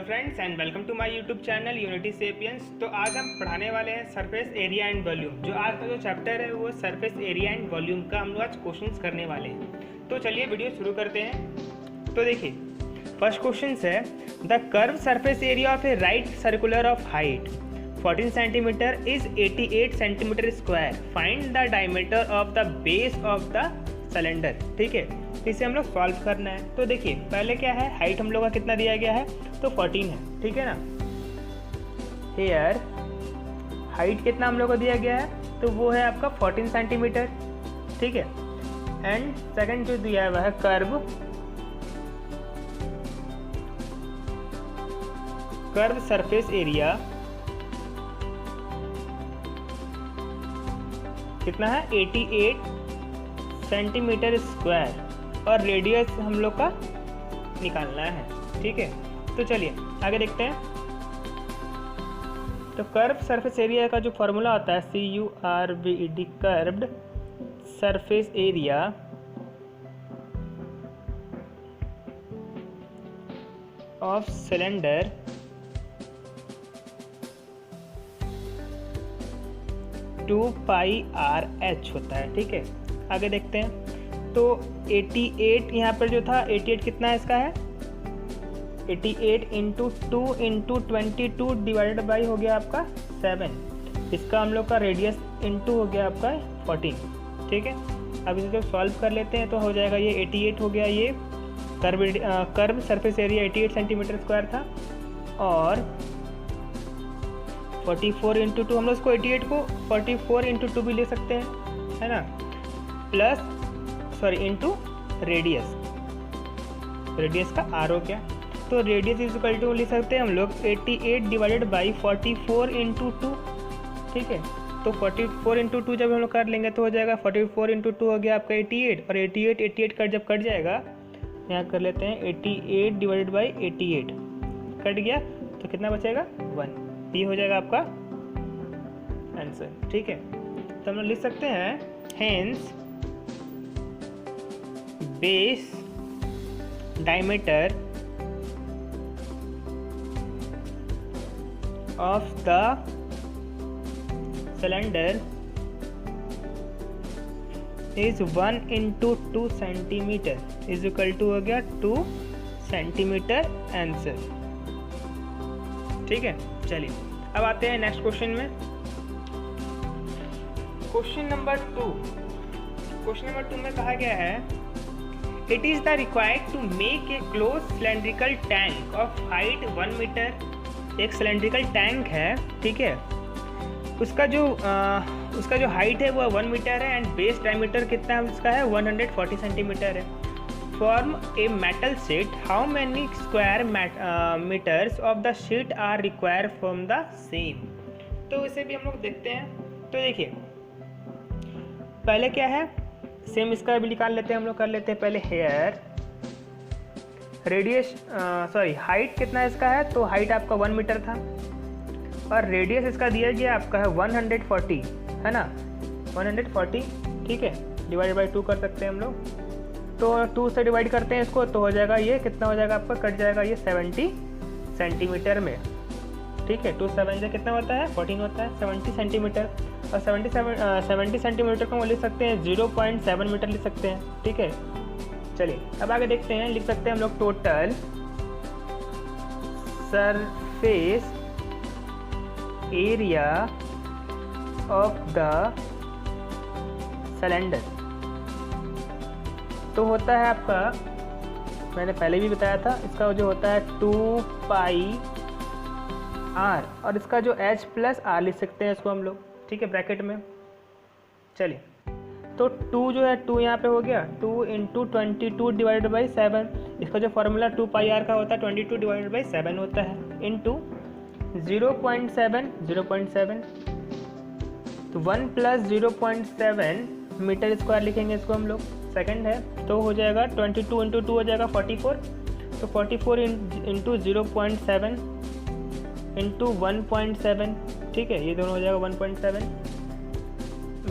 Friends and welcome to my YouTube channel unity sapiens. तो आज हम पढ़ाने वाले हैं सरफेस एरिया एंड वॉल्यूम। जो आज का जो चैप्टर है वो सरफेस एरिया एंड वॉल्यूम का हम लोग आज क्वेश्चंस करने वाले हैं। तो चलिए वीडियो शुरू करते हैं। तो देखिए फर्स्ट क्वेश्चन है the curve surface area of A right circular of height 14 centimetre is 88 centimetre square. Find the diameter of the base of the cylinder. ठीक है, इसे हम लोग सॉल्व करना है। तो देखिए पहले क्या है, हाइट हम लोग का कितना दिया गया है तो 14 है। ठीक है ना, हेयर हाइट कितना हम लोग को दिया गया है तो वो है आपका 14 सेंटीमीटर। ठीक है, एंड सेकंड जो दिया हुआ है कर्व सरफेस एरिया कितना है 88 सेंटीमीटर स्क्वायर और रेडियस हम लोग का निकालना है। ठीक है, तो चलिए आगे देखते हैं। तो कर्व सरफेस एरिया का जो फॉर्मूला होता है CURVED, curved surface area of cylinder two pi RH होता है। ठीक है, आगे देखते हैं। तो 88 यहाँ पर जो था 88 कितना है इसका है 88 इंटू 2 इंटू 22 डिवाइडेड बाई हो गया आपका 7। इसका हम लोग का रेडियस इंटू हो गया आपका 14। ठीक है, अब इसे जब सॉल्व कर लेते हैं तो हो जाएगा ये 88 हो गया। ये curve surface area 88 centimetre square था और 44 इंटू 2 हम लोग इसको 88 को 44 इंटू 2 भी ले सकते हैं, है ना, प्लस इंटू रेडियस का आर हो गया। तो रेडियस इज इक्वल टू लिख सकते हैं हम लोग 88 डिवाइडेड बाई 44 इंटू 2। ठीक है, तो 44 इंटू 2 जब हम लोग कर लेंगे तो हो जाएगा 44 इंटू 2 हो गया आपका 88 और 88 का जब कट जाएगा यहाँ कर लेते हैं 88 डिवाइडेड बाई 88 कट गया तो कितना बचेगा 1। ये हो जाएगा आपका आंसर। ठीक है, तो हम लोग लिख सकते हैं hence base diameter of the cylinder is 1 into 2 centimetre is equal to हो गया 2 सेंटीमीटर आंसर। ठीक है, चलिए अब आते हैं नेक्स्ट क्वेश्चन में। क्वेश्चन नंबर 2 में कहा गया है it is the required to make a close cylindrical tank of height 1 metre. एक सिलेंड्रिकल टैंक है, ठीक है, उसका जो हाइट है वो 1 मीटर है एंड बेस डायमीटर कितना है उसका है 140 सेंटीमीटर है। Form a metal sheet, how many square metres of the sheet are required from the same. तो इसे भी हम लोग देखते हैं। तो देखिए पहले क्या है, सेम इसका भी निकाल लेते हैं हम लोग। कर लेते हैं पहले हेयर रेडियस हाइट कितना इसका है तो हाइट आपका 1 मीटर था और रेडियस इसका दिया गया आपका है 140, है ना, 140। ठीक है, डिवाइड बाई 2 कर सकते हैं हम लोग। तो 2 से डिवाइड करते हैं इसको तो हो जाएगा ये कितना हो जाएगा आपका, कट जाएगा ये 70 सेंटीमीटर में। ठीक है, 2 7 से कितना होता है 14 होता है, 70 सेंटीमीटर। और 70 सेंटीमीटर को हम लिख सकते हैं 0.7 मीटर लिख सकते हैं। ठीक है, चलिए अब आगे देखते हैं। लिख सकते हैं हम लोग total surface area of the cylinder. तो होता है आपका, मैंने पहले भी बताया था, इसका जो होता है 2 पाई R और इसका जो H प्लस R लिख सकते हैं इसको हम लोग। ठीक है, ब्रैकेट में। चलिए तो 2 जो है 2 यहाँ पे हो गया 2 इंटू 22 डिवाइडेड बाई 7। इसका जो फॉर्मूला 2 पाई R का होता है 22 डिवाइडेड बाई 7 होता है इंटू 0.7 तो 1 प्लस 0.7 मीटर स्क्वायर लिखेंगे इसको हम लोग। सेकंड है तो हो जाएगा 22 इंटू 2 हो जाएगा 44। तो 44 इंटू 0.7 इंटू 1.7। ठीक है, ये दोनों हो जाएगा 1.7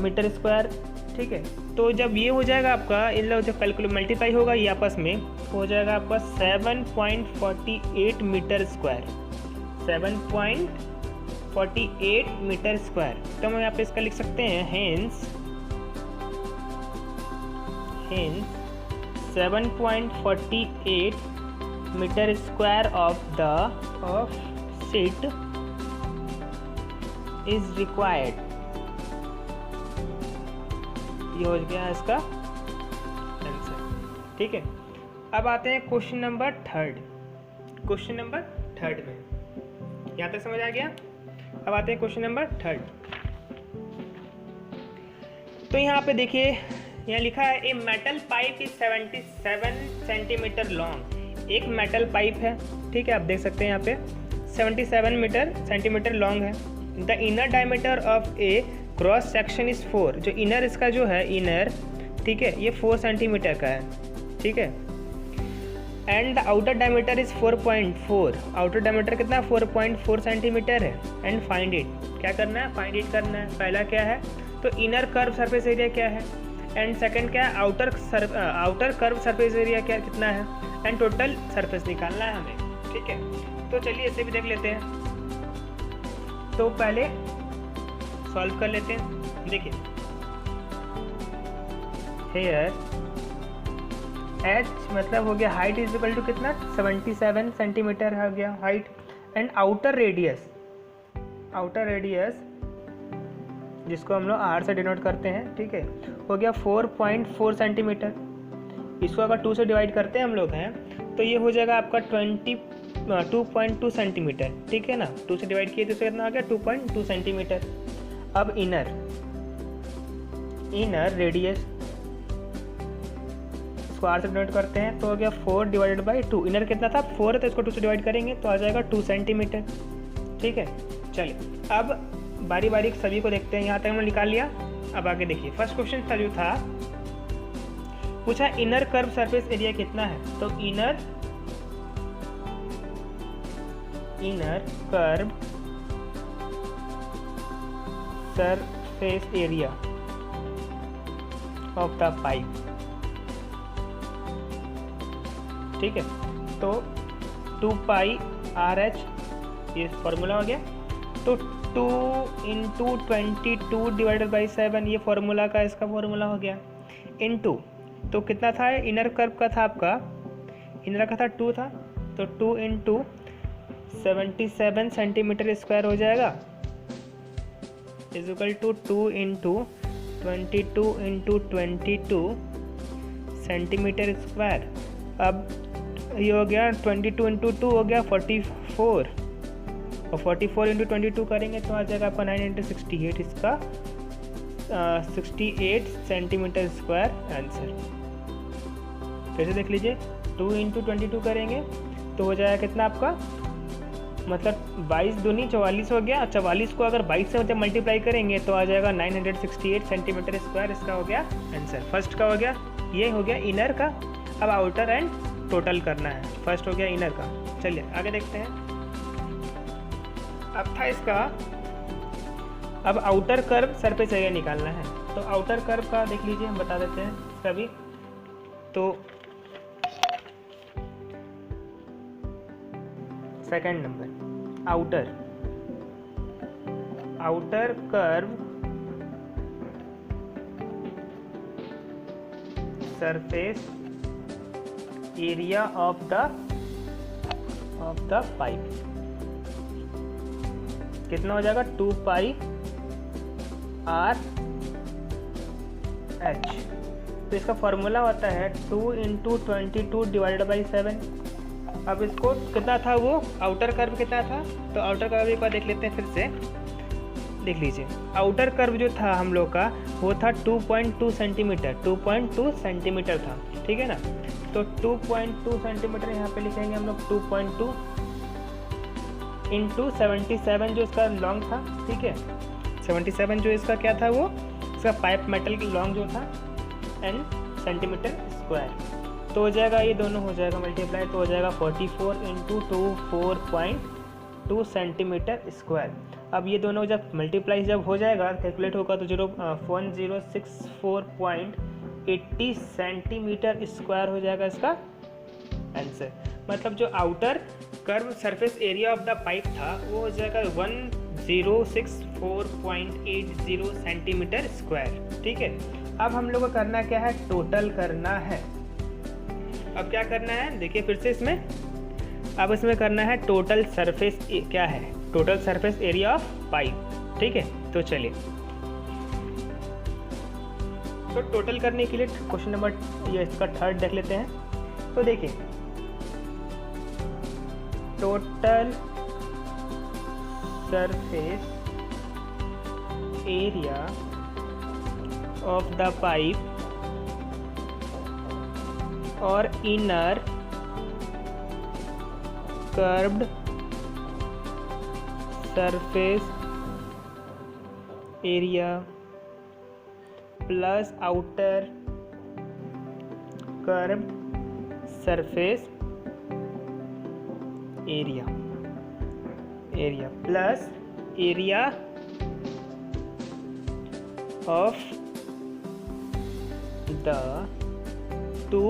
मीटर स्क्वायर। ठीक है। तो जब ये हो जाएगा आपका, इन लोग जब कैलकुलेट मल्टीप्लाई होगा ये आपस में, हो जाएगा आपका 7.48 मीटर स्क्वायर, 7.48 मीटर स्क्वायर। तो हम यहाँ पे इसका लिख सकते हैं hence 7.48 metre square of sheet is required. ये हो गया इसका आंसर, ठीक है। अब आते हैं question number third. Question number third में यहाँ तक समझ आ गया। अब आते हैं क्वेश्चन नंबर थर्ड। तो यहाँ पे देखिए, यहाँ लिखा है a metal pipe is 77 centimetre long. एक मेटल पाइप है, ठीक है, आप देख सकते हैं यहाँ पे 77 सेंटीमीटर लॉन्ग है। The inner diameter of A cross section is 4। जो इनर इसका जो है इनर, ठीक है, ये 4 सेंटीमीटर का है, ठीक है। And the outer diameter is 4.4। Outer diameter कितना 4.4 सेंटीमीटर है। एंड फाइंड इट, क्या करना है, फाइंड इट करना है। पहला क्या है, तो इनर कर्व सरफेस एरिया क्या है, एंड सेकंड क्या है, आउटर कर्व सरफेस एरिया क्या कितना है, एंड टोटल सरफेस निकालना है हमें, ठीक है। तो चलिए इसे भी देख लेते हैं। तो पहले सॉल्व कर लेते हैं। देखिए हेयर एच मतलब हो गया हाइट इज इक्वल टू कितना 77 सेंटीमीटर हो गया हाइट। एंड आउटर रेडियस जिसको हम लोग आर से डिनोट करते हैं, ठीक है, हो गया 4.4 सेंटीमीटर। इसको अगर 2 से डिवाइड करते हैं हम लोग हैं तो ये हो जाएगा आपका 2.2 सेंटीमीटर, ठीक है ना। 2 से डिवाइड किए तो कितना आ गया 2.2 सेंटीमीटर। अब इनर रेडियस इसको आर से डिनोट करते हैं तो हो गया 4 डिवाइडेड बाई 2। इनर कितना था 4 है तो इसको 2 से डिवाइड करेंगे तो आ जाएगा 2 सेंटीमीटर, ठीक है। चलिए अब बारी बारी सभी को देखते हैं। यहाँ तक हमने निकाल लिया। अब आगे देखिए, फर्स्ट क्वेश्चन था जो था पूछा इनर कर्व सरफेस एरिया कितना है। तो inner curve surface area of the pipe, ठीक है। तो 2 पाई आर एच ये फॉर्मूला हो गया। तो 2 इंटू 22 डिवाइडेड बाई 7 ये फॉर्मूला का इसका फॉर्मूला हो गया। इनटू तो कितना था, इनर कर्व का था आपका, इनर का था 2 था, तो 2 इंटू 77 सेंटीमीटर स्क्वायर हो जाएगा is equal to 2 into 22 into 22 centimetre square. अब ये हो गया 22 इंटू 2 हो गया 44, और 44 इंटू 22 करेंगे तो आ जाएगा आपका 9 इंटू 68, इसका 68 सेंटीमीटर स्क्वायर आंसर। फिर से देख लीजिए, 2 इंटू 22 करेंगे तो हो जाएगा कितना आपका, मतलब 22 दूनी 44 हो गया। 44 को अगर 22 से जब मल्टीप्लाई करेंगे तो आ जाएगा 968 सेंटीमीटर स्क्वायर, इसका हो गया आंसर। फर्स्ट का हो गया, ये हो गया इनर का। अब आउटर एंड टोटल करना है। फर्स्ट हो गया इनर का। चलिए आगे देखते हैं। अब था इसका, अब आउटर कर्व सरफेस एरिया निकालना है। तो आउटर कर्व का देख लीजिए, हम बता देते हैं इसका भी। तो second number outer curve surface area of the pipe कितना हो जाएगा 2 पाई आर एच। तो इसका फॉर्मूला होता है 2 इंटू 22 डिवाइडेड बाई 7। अब इसको कितना था, वो आउटर कर्व कितना था, तो आउटर कर्व एक बार देख लेते हैं फिर से। देख लीजिए, आउटर कर्व जो था हम लोग का वो था 2.2 सेंटीमीटर, 2.2 सेंटीमीटर था, ठीक है ना। तो 2.2 सेंटीमीटर यहाँ पे लिखेंगे हम लोग 2.2 इंटू 77 जो इसका लॉन्ग था, ठीक है। 77 जो इसका क्या था, वो इसका पाइप मेटल की लॉन्ग जो था, एंड सेंटीमीटर स्क्वायर। तो हो जाएगा, ये दोनों हो जाएगा मल्टीप्लाई, तो हो जाएगा 44 इंटू 2 4.2 सेंटीमीटर स्क्वायर। अब ये दोनों जब मल्टीप्लाई जब हो जाएगा, कैलकुलेट होगा तो 1064.80 सेंटीमीटर स्क्वायर हो जाएगा इसका आंसर। मतलब जो outer curve surface area of the pipe था वो हो जाएगा 1064.80 सेंटीमीटर स्क्वायर। ठीक है, अब हम लोग को करना क्या है, टोटल करना है। अब क्या करना है देखिए फिर से इसमें, अब इसमें करना है टोटल सरफेस क्या है, total surface area of pipe. ठीक है, तो चलिए तो टोटल करने के लिए क्वेश्चन नंबर ये इसका थर्ड देख लेते हैं। तो देखिए total surface area of the pipe और inner curved surface area plus outer curved surface area plus area of the two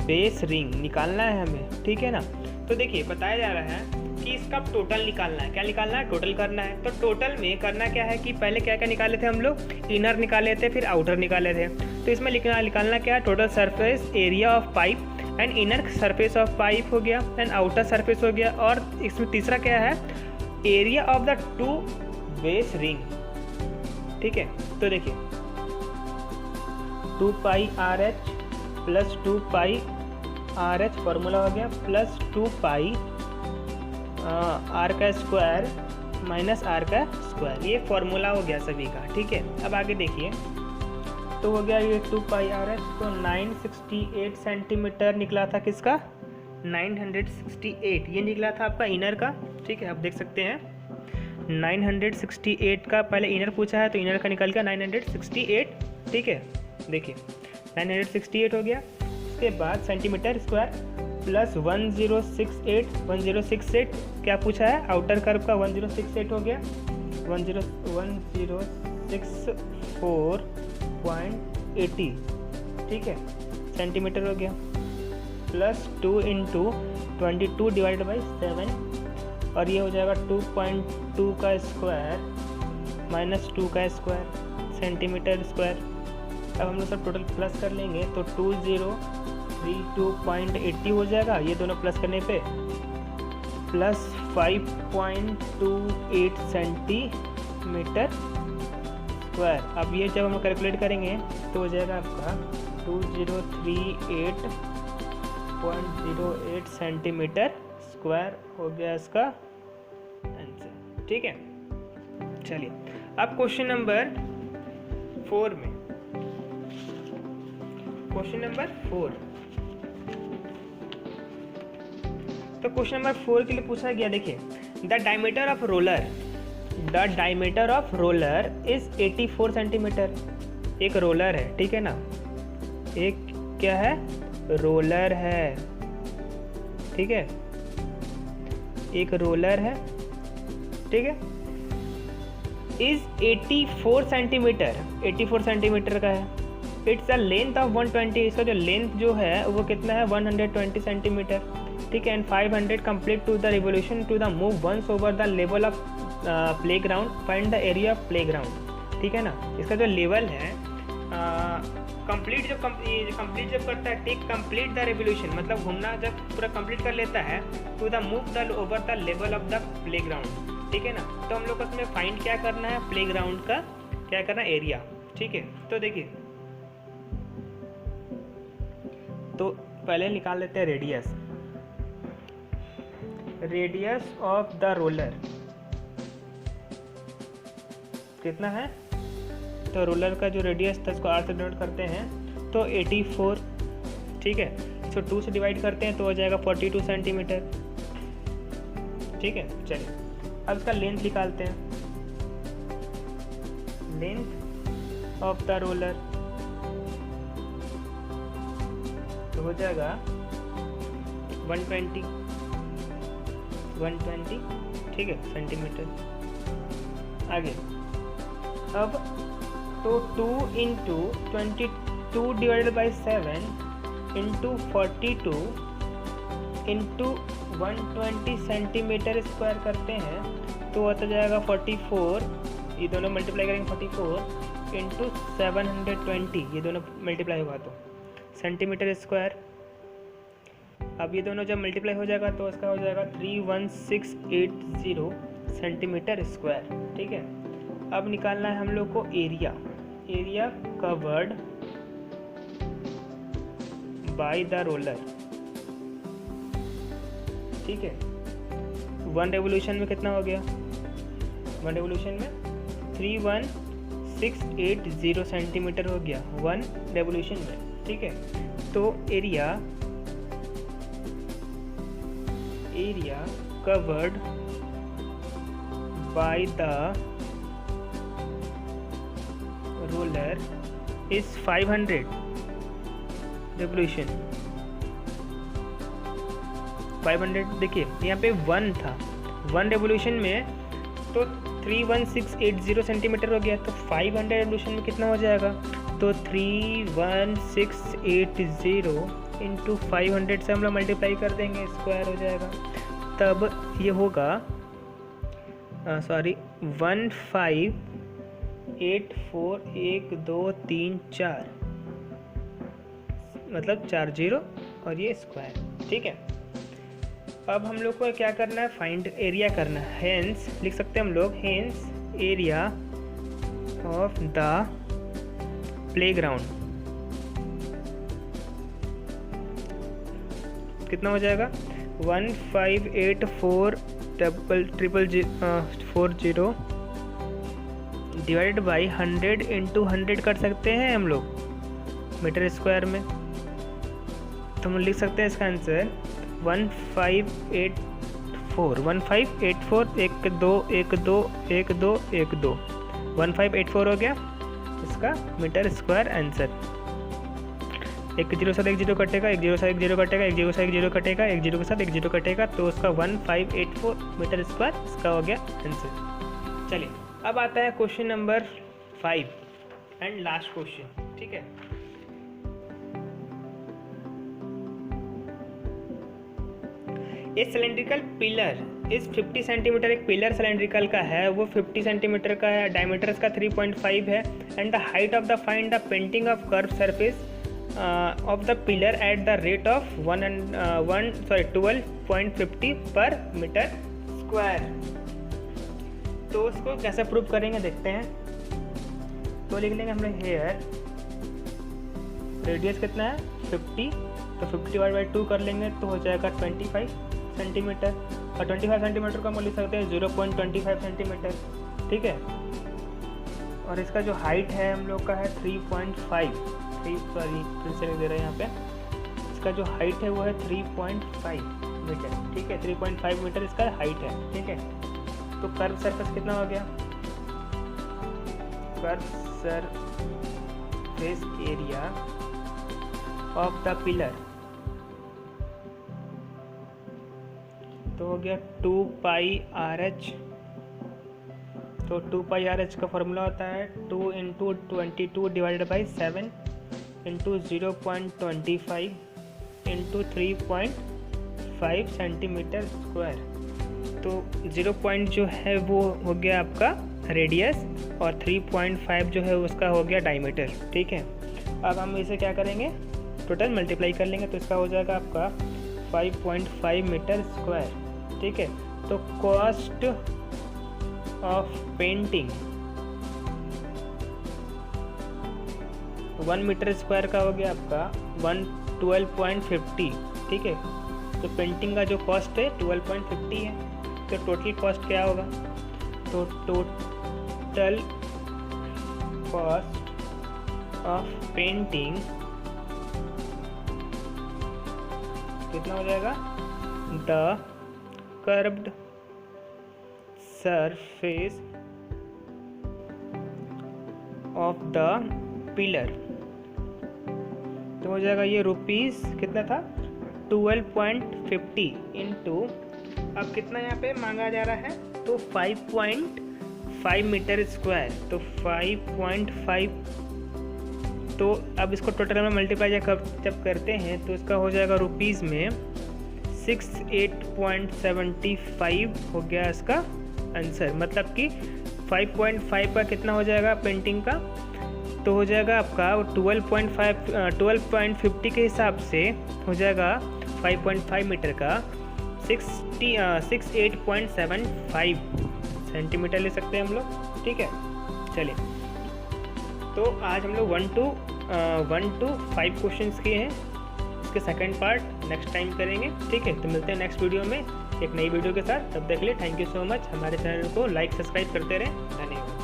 base ring निकालना है हमें। ठीक है ना, तो देखिए बताया जा रहा है कि इसका टोटल निकालना है। क्या निकालना है, टोटल करना है। तो टोटल में करना क्या है कि पहले क्या क्या निकाले थे हम लोग, इनर निकाले थे फिर आउटर निकाले थे। तो इसमें निकालना क्या है, total surface area of pipe and inner surface of pipe हो गया एंड आउटर सरफेस हो गया, और इसमें तीसरा क्या है, area of the two base ring. ठीक है, तो देखिए 2 पाई आर एच प्लस 2 पाई आर एच फॉर्मूला हो गया, प्लस 2 पाई आर का स्क्वायर माइनस आर का स्क्वायर, ये फॉर्मूला हो गया सभी का। ठीक है, अब आगे देखिए तो हो गया ये 2 पाई आर एच, तो 968 सेंटीमीटर निकला था किसका, 968 ये निकला था आपका इनर का। ठीक है, आप देख सकते हैं 968 का पहले इनर पूछा है तो इनर का निकल गया 968। ठीक है, देखिए 968 हो गया। उसके बाद सेंटीमीटर स्क्वायर प्लस 1068 क्या पूछा है, आउटर कर्व का 1068 हो गया, 1064.80 ठीक है सेंटीमीटर हो गया, प्लस 2 इंटू 22 डिवाइड बाई 7 और ये हो जाएगा 2.2 का स्क्वायर माइनस 2 का स्क्वायर सेंटीमीटर स्क्वायर। अब हम लोग सब टोटल प्लस कर लेंगे तो 2032.80 हो जाएगा, ये दोनों प्लस करने पे प्लस 5.28 सेंटीमीटर स्क्वायर। अब ये जब हम कैलकुलेट करेंगे तो हो जाएगा आपका 2038.08 सेंटीमीटर स्क्वायर हो गया इसका आंसर। ठीक है, चलिए अब क्वेश्चन नंबर 4 में, क्वेश्चन नंबर 4 तो क्वेश्चन नंबर 4 के लिए पूछा गया, देखिए the diameter of roller is 84 centimetre. एक रोलर है, ठीक है ना, एक क्या है, रोलर है, ठीक है, एक रोलर है, ठीक है, इज 84 सेंटीमीटर का है। इट्स अ लेंथ ऑफ 120, इसका जो लेंथ जो है वो कितना है 120 सेंटीमीटर। ठीक है, and 500 complete to the revolution to the move once over the level of playground, find the area of playground. ठीक है ना, इसका जो लेवल है कंप्लीट जब करता है, टेक कंप्लीट द रिवोल्यूशन मतलब घूमना जब पूरा कंप्लीट कर लेता है, to the move the over the level of the playground. ठीक है ना, तो हम लोग को इसमें फाइंड क्या करना है, प्लेग्राउंड का क्या करना है, एरिया। ठीक है, तो देखिए तो पहले निकाल लेते हैं रेडियस ऑफ द रोलर कितना है, तो रोलर का जो रेडियस था उसको R से डिनोट करते हैं तो 84। ठीक है, इसको 2 से डिवाइड करते हैं तो हो जाएगा 42 सेंटीमीटर। ठीक है, चलिए अब इसका लेंथ निकालते हैं, लेंथ ऑफ द रोलर तो हो जाएगा 120 ठीक है सेंटीमीटर। आगे अब तो 2 into 22 divided by 7 into 42 into 120 centimetre square करते हैं तो आता जाएगा 44, ये दोनों मल्टीप्लाई करेंगे 44 इंटू 720, ये दोनों मल्टीप्लाई होगा तो सेंटीमीटर स्क्वायर। अब ये दोनों जब मल्टीप्लाई हो जाएगा तो इसका हो जाएगा 31680 सेंटीमीटर स्क्वायर। ठीक है, अब निकालना है हम लोग को area covered by the roller. ठीक है, 1 रेवोल्यूशन में कितना हो गया, 1 रेवोल्यूशन में 31680 सेंटीमीटर हो गया 1 रेवोल्यूशन में। ठीक है, तो area covered by the roller is 500 revolution. 500 देखिए यहाँ पे 1 था, 1 रेवोल्यूशन में तो 31680 सेंटीमीटर हो गया, तो 500 रेवोल्यूशन में कितना हो जाएगा, तो 31680 इंटू 500 से हम लोग मल्टीप्लाई कर देंगे, स्क्वायर हो जाएगा। तब ये होगा 15841234, मतलब 40 और ये स्क्वायर। ठीक है, अब हम लोग को क्या करना है, फाइंड एरिया करना है। हेंस लिख सकते हैं हम लोग, hence area of the playground कितना हो जाएगा, 158440 डिवाइडेड बाई 100 इंटू 100 कर सकते हैं हम लोग मीटर स्क्वायर में, तो हम लिख सकते हैं इसका आंसर 1584 1584 हो गया इसका मीटर स्क्वायर आंसर। एक जीरो साथ एक जीरो कटेगा, एक जीरो साथ एक जीरो कटेगा, एक जीरो साथ एक जीरो कटेगा, एक जीरो के साथ एक जीरो कटेगा, तो उसका 1584 मीटर स्क्वायर इसका हो गया आंसर। चलिए अब आता है question number 5 and last question. ठीक है, ये सिलेंड्रिकल पिलर इस 50 सेंटीमीटर, एक पिलर सिलेंड्रिकल का है, वो 50 सेंटीमीटर का है, डायमीटर इसका 3.5 है, and the height of the find the painting of curve surface of the pillar at the rate of 12.50 पर मीटर स्क्वायर। तो उसको कैसे प्रूव करेंगे देखते हैं। तो लिख लेंगे हमने हेयर रेडियस कितना है 50, तो 50 डिवाइड बाई 2 कर लेंगे तो हो जाएगा 25 सेंटीमीटर, और 25 सेंटीमीटर को हम लिख सकते हैं 0.25 सेंटीमीटर। ठीक है, और इसका जो हाइट है हम लोग का है 3.5, फिर से लिख दे रहे हैं यहाँ पे, इसका जो हाइट है वो है 3.5 मीटर। ठीक है, 3.5 मीटर इसका हाइट है। ठीक है, तो कर्व सरफेस कितना हो गया, curve surface area of the pillar तो हो गया 2 पाई RH। तो 2 पाई RH का फॉर्मूला होता है 2 into 22 divided by 7 into 0.25 into 3.5 centimetre square. तो 0 पॉइंट जो है वो हो गया आपका रेडियस, और 3.5 जो है उसका हो गया डायमीटर। ठीक है, अब हम इसे क्या करेंगे, टोटल मल्टीप्लाई कर लेंगे, तो इसका हो जाएगा आपका 5.5 मीटर स्क्वायर। ठीक है, तो cost of painting 1 metre square का हो गया आपका 112.50। ठीक है, तो पेंटिंग का जो कॉस्ट है 12.50 है, तो टोटल कॉस्ट क्या होगा, तो टोटल कॉस्ट ऑफ पेंटिंग कितना हो जाएगा, the curved surface of the pillar, तो हो जाएगा ये रुपीस कितना था 12.50 इंटू, अब कितना यहाँ पे मांगा जा रहा है, तो 5.5 5 मीटर स्क्वायर, तो 5.5, तो अब इसको टोटल में मल्टीप्लाई जब करते हैं तो इसका हो जाएगा रुपीज़ में 68.75 हो गया इसका आंसर। मतलब कि 5.5 का कितना हो जाएगा पेंटिंग का, तो हो जाएगा आपका 12.50 के हिसाब से हो जाएगा 5.5 मीटर का 68.75 सेंटीमीटर ले सकते हैं हम लोग। ठीक है, चलिए, तो आज हम लोग 1 to 5 क्वेश्चंस किए हैं। इसके सेकंड पार्ट नेक्स्ट टाइम करेंगे। ठीक है, तो मिलते हैं नेक्स्ट वीडियो में एक नई वीडियो के साथ। तब तक के लिए थैंक यू सो मच। हमारे चैनल को लाइक सब्सक्राइब करते रहें। धन्यवाद।